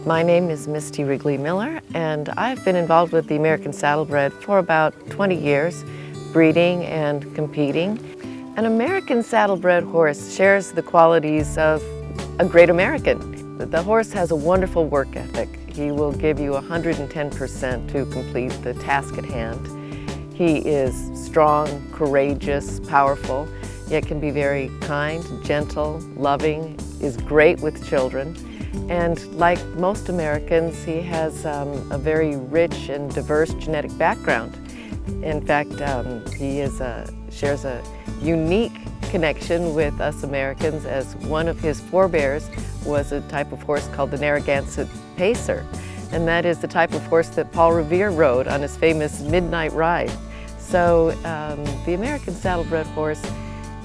My name is Misty Wrigley Miller, and I've been involved with the American Saddlebred for about 20 years, breeding and competing. An American Saddlebred horse shares the qualities of a great American. The horse has a wonderful work ethic. He will give you 110% to complete the task at hand. He is strong, courageous, powerful, yet can be very kind, gentle, loving, is great with children. And like most Americans, he has a very rich and diverse genetic background. In fact, he shares a unique connection with us Americans, as one of his forebears was a type of horse called the Narragansett Pacer. And that is the type of horse that Paul Revere rode on his famous Midnight Ride. So the American Saddlebred horse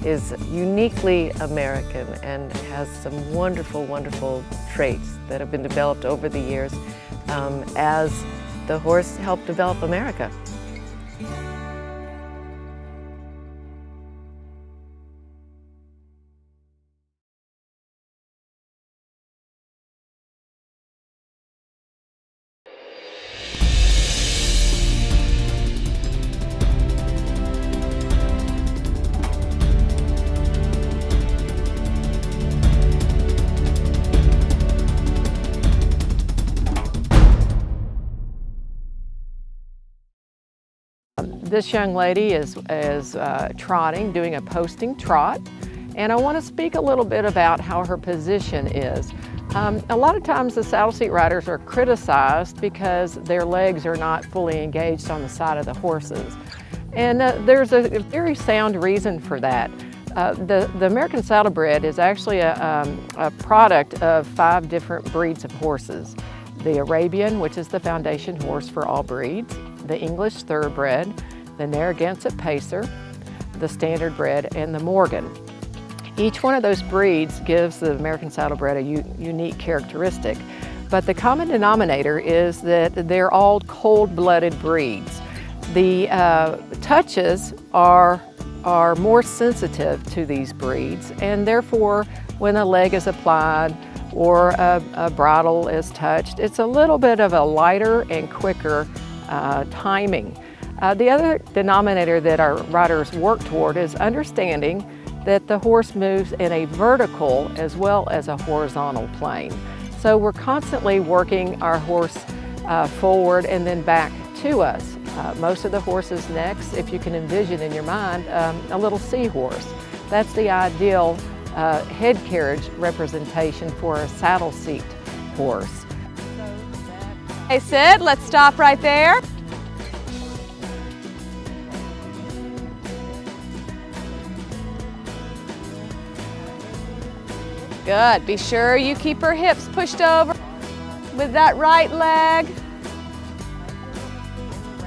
is uniquely American and has some wonderful, wonderful traits that have been developed over the years as the horse helped develop America. This young lady is trotting, doing a posting trot, and I want to speak a little bit about how her position is. A lot of times the saddle seat riders are criticized because their legs are not fully engaged on the side of the horses. And there's a very sound reason for that. The American Saddlebred is actually a product of 5 different breeds of horses. The Arabian, which is the foundation horse for all breeds, the English Thoroughbred, the Narragansett Pacer, the Standardbred, and the Morgan. Each one of those breeds gives the American Saddlebred a unique characteristic, but the common denominator is that they're all cold-blooded breeds. The touches are more sensitive to these breeds, and therefore when a leg is applied or a bridle is touched, it's a little bit of a lighter and quicker timing. The other denominator that our riders work toward is understanding that the horse moves in a vertical as well as a horizontal plane. So we're constantly working our horse forward and then back to us. Most of the horses' necks, if you can envision in your mind, a little seahorse. That's the ideal head carriage representation for a saddle seat horse. Hey Sid, let's stop right there. Good. Be sure you keep her hips pushed over with that right leg.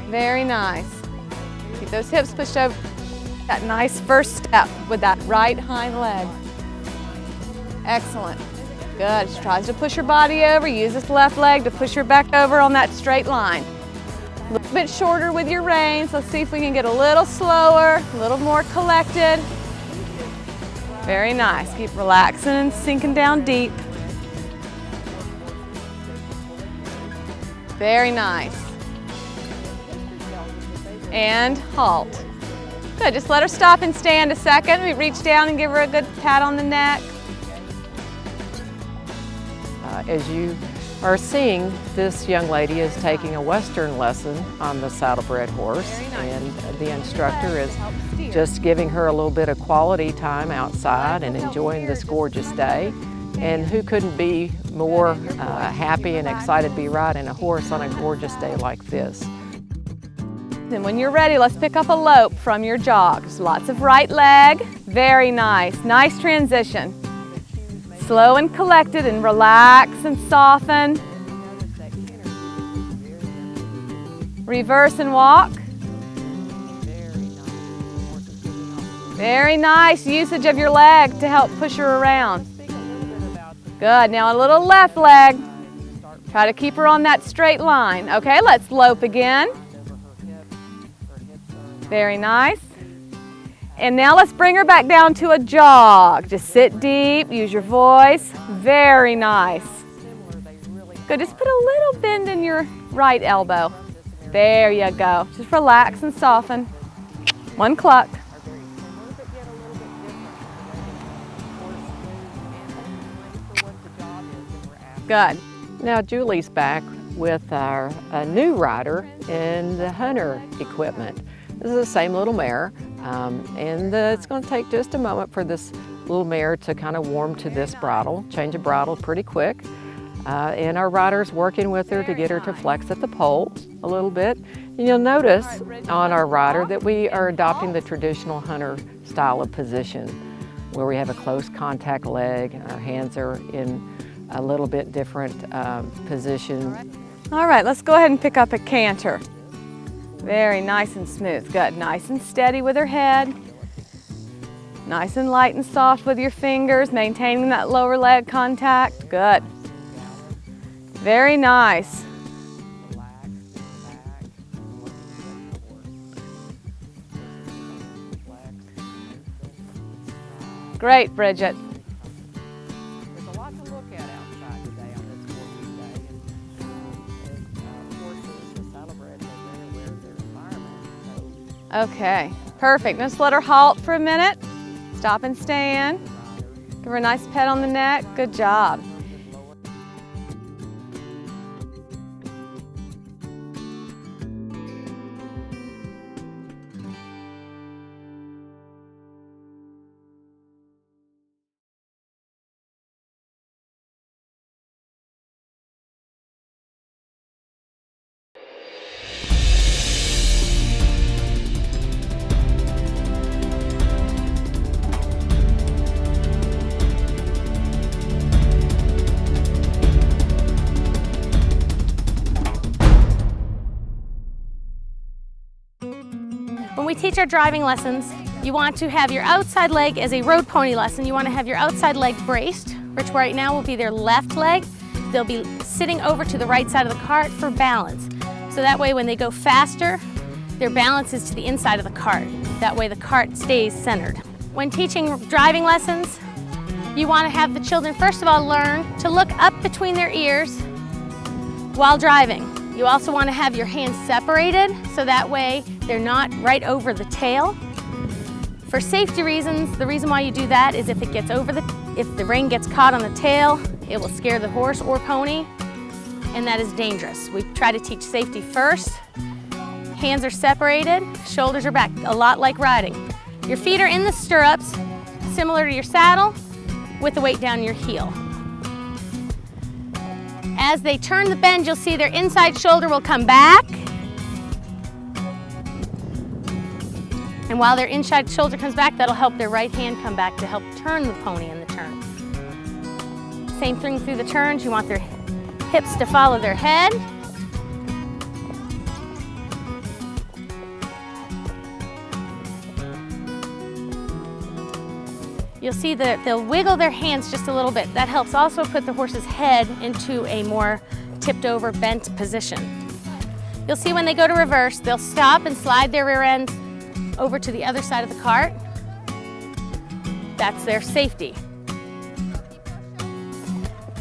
Very nice. Keep those hips pushed over. That nice first step with that right hind leg. Excellent. Good. She tries to push her body over. Use this left leg to push her back over on that straight line. A little bit shorter with your reins. Let's see if we can get a little slower, a little more collected. Very nice. Keep relaxing and sinking down deep. Very nice. And halt. Good. Just let her stop and stand a second. We reach down and give her a good pat on the neck. As you are seeing, this young lady is taking a Western lesson on the Saddlebred horse, and the instructor is just giving her a little bit of quality time outside and enjoying this gorgeous day. And who couldn't be more happy and excited to be riding a horse on a gorgeous day like this? And when you're ready, let's pick up a lope from your jog. Just lots of right leg. Very nice. Nice transition. Slow and collected, and relax and soften. Reverse and walk. Very nice usage of your leg to help push her around. Good. Now a little left leg. Try to keep her on that straight line. Okay, let's lope again. Very nice. And now let's bring her back down to a jog. Just sit deep, use your voice. Very nice. Good, just put a little bend in your right elbow. There you go. Just relax and soften. One cluck. Good. Now Julie's back with our new rider and the hunter equipment. This is the same little mare, and it's going to take just a moment for this little mare to kind of warm to this bridle. Change the bridle pretty quick. And our rider's working with her to get her to flex at the pole a little bit. And you'll notice on our rider that we are adopting the traditional hunter style of position, where we have a close contact leg and our hands are in a little bit different position. All right, let's go ahead and pick up a canter. Very nice and smooth. Good. Nice and steady with her head. Nice and light and soft with your fingers, maintaining that lower leg contact. Good. Very nice. Great, Bridget. There's a lot to look at outside today on this 4-week day. And horses, the saddlebreds, they're aware of their environment. So Okay, perfect. Just let her halt for a minute. Stop and stand. Give her a nice pet on the neck. Good job. When we teach our driving lessons, you want to have your outside leg as a road pony lesson. You want to have your outside leg braced, which right now will be their left leg. They'll be sitting over to the right side of the cart for balance. So that way when they go faster, their balance is to the inside of the cart. That way the cart stays centered. When teaching driving lessons, you want to have the children first of all learn to look up between their ears while driving. You also want to have your hands separated so that way they're not right over the tail. For safety reasons, the reason why you do that is if the rein gets caught on the tail, it will scare the horse or pony, and that is dangerous. We try to teach safety first. Hands are separated, shoulders are back, a lot like riding. Your feet are in the stirrups, similar to your saddle, with the weight down your heel. As they turn the bend, you'll see their inside shoulder will come back. And while their inside shoulder comes back, that'll help their right hand come back to help turn the pony in the turn. Same thing through the turns. You want their hips to follow their head. You'll see that they'll wiggle their hands just a little bit. That helps also put the horse's head into a more tipped over, bent position. You'll see when they go to reverse, they'll stop and slide their rear ends over to the other side of the cart. That's their safety.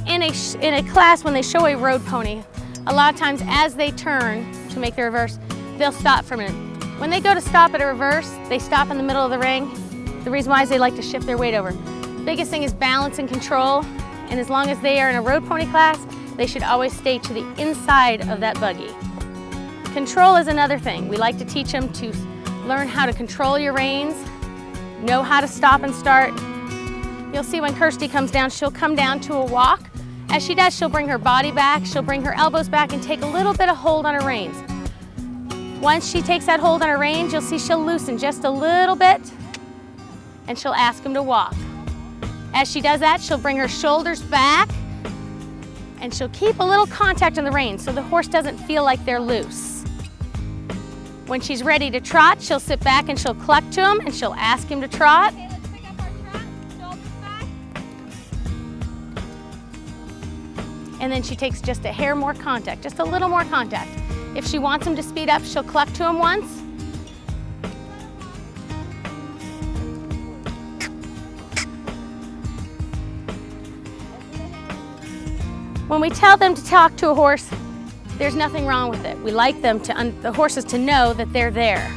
In a class, when they show a road pony, a lot of times as they turn to make the reverse, they'll stop for a minute. When they go to stop at a reverse, they stop in the middle of the ring. The reason why is they like to shift their weight over. Biggest thing is balance and control, and as long as they are in a road pony class, they should always stay to the inside of that buggy. Control is another thing. We like to teach them to learn how to control your reins, know how to stop and start. You'll see when Kirsty comes down, she'll come down to a walk. As she does, she'll bring her body back, she'll bring her elbows back and take a little bit of hold on her reins. Once she takes that hold on her reins, you'll see she'll loosen just a little bit and she'll ask him to walk. As she does that, she'll bring her shoulders back and she'll keep a little contact on the reins so the horse doesn't feel like they're loose. When she's ready to trot, she'll sit back and she'll cluck to him and she'll ask him to trot. And then she takes just a hair more contact, just a little more contact. If she wants him to speed up, she'll cluck to him once. When we tell them to talk to a horse, there's nothing wrong with it. We like them the horses to know that they're there.